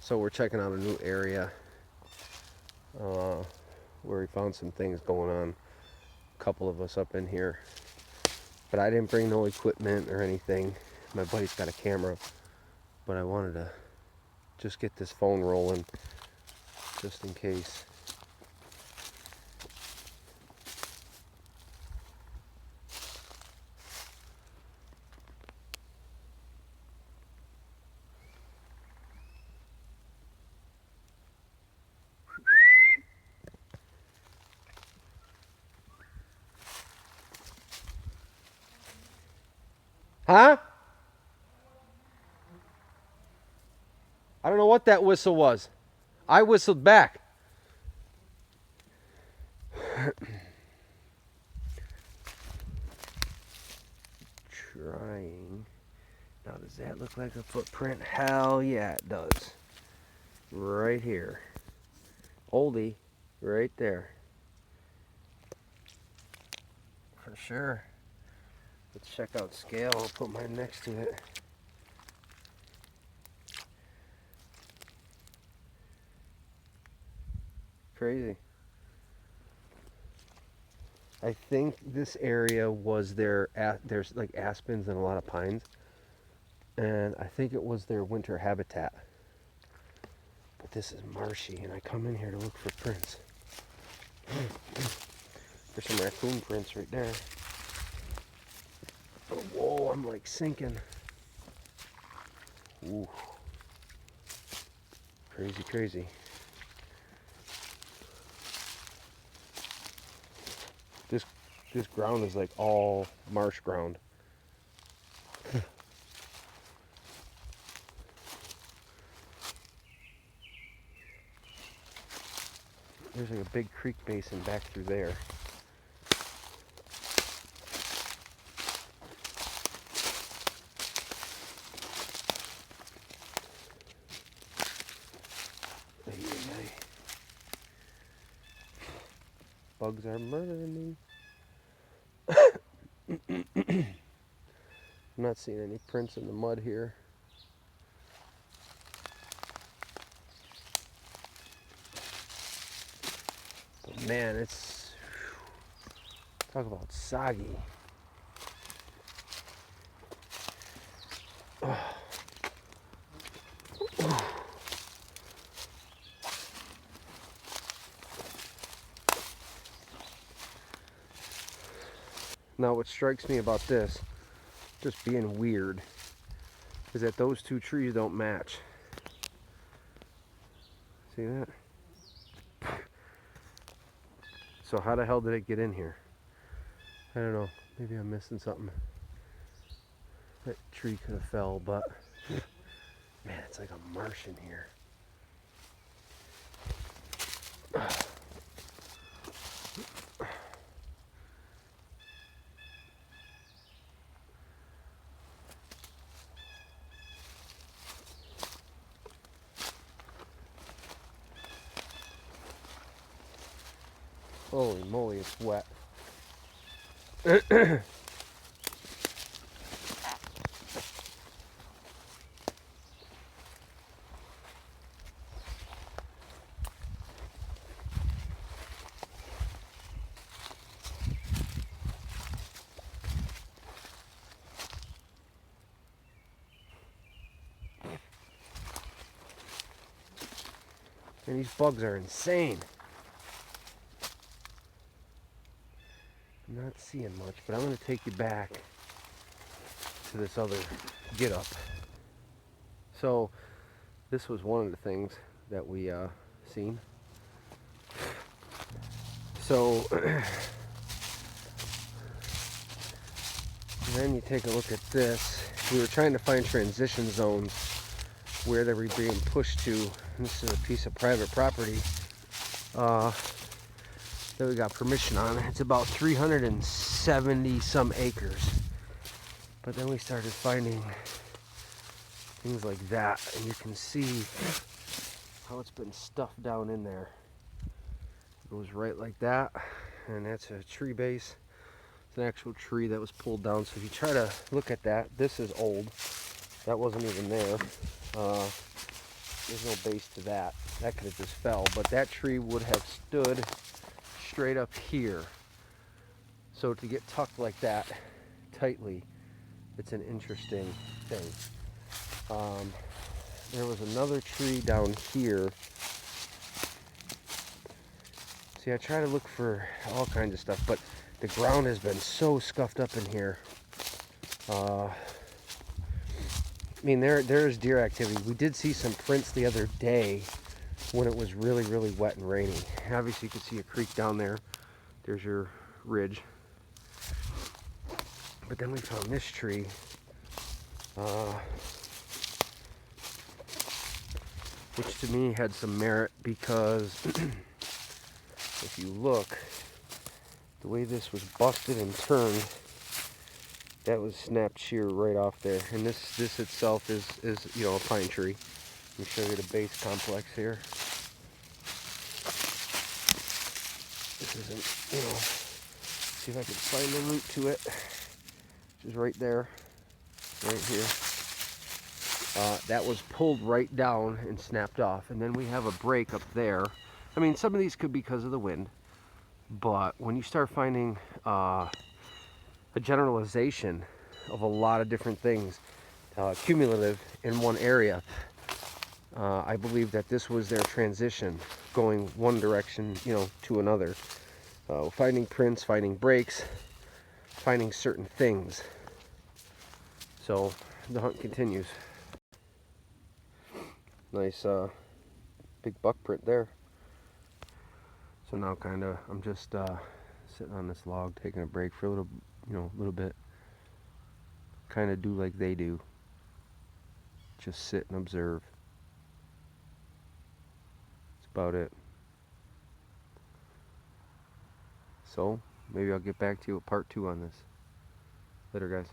So we're checking out a new area where we found some things going on. A couple of us up in here. But I didn't bring no equipment or anything. My buddy's got a camera. But I wanted to just get this phone rolling just in case. Huh? I don't know what that whistle was. I whistled back. Trying. Now, does that look like a footprint? Hell yeah, it does. Right here. Oldie, right there. For sure. Let's check out scale. I'll put mine next to it. Crazy. I think this area was there's like aspens and a lot of pines. And I think it was their winter habitat. But this is marshy, and I come in here to look for prints. There's some raccoon prints right there. Oh, whoa, I'm like sinking. Ooh. Crazy, crazy. This ground is like all marsh ground. There's like a big creek basin back through there. Bugs are murdering me. I'm not seeing any prints in the mud here. But man, it's... talk about soggy. Now what strikes me about this, just being weird, is that those two trees don't match. See that? So how the hell did it get in here? I don't know. Maybe I'm missing something. That tree could have fell, but man, it's like a marsh in here. Holy moly, it's wet. And these bugs are insane. I'm not seeing much, but I'm going to take you back to this other get up. So this was one of the things that we seen. So then you take a look at this. We were trying to find transition zones where they were being pushed to. This is a piece of private property that we got permission on. It's about 370 some acres. But then we started finding things like that, and you can see how it's been stuffed down in there. It goes right like that, and that's a tree base. It's an actual tree that was pulled down. So if you try to look at that, this is old. That wasn't even there. There's no base to that. That could have just fell, but that tree would have stood straight up here. So to get tucked like that tightly, it's an interesting thing. There was another tree down here. See, I try to look for all kinds of stuff, but the ground has been so scuffed up in here. I mean, there's deer activity. We did see some prints the other day when it was really, really wet and rainy. Obviously, you can see a creek down there. There's your ridge. But then we found this tree. Which to me had some merit because if you look, the way this was busted and turned, that was snapped sheer right off there. And this itself is you know, a pine tree. Let me show you the base complex here. This isn't, you know, see if I can find the root to it, which is right there, right here. That was pulled right down and snapped off. And then we have a break up there. I mean, some of these could be because of the wind, but when you start finding a generalization of a lot of different things, cumulative in one area, I believe that this was their transition, going one direction, you know, to another. Finding prints, finding breaks, finding certain things. So the hunt continues. Nice big buck print there. So now I'm just sitting on this log, taking a break for a little bit. Kind of do like they do. Just sit and observe. That's about it. So maybe I'll get back to you with part 2 on this. Later, guys.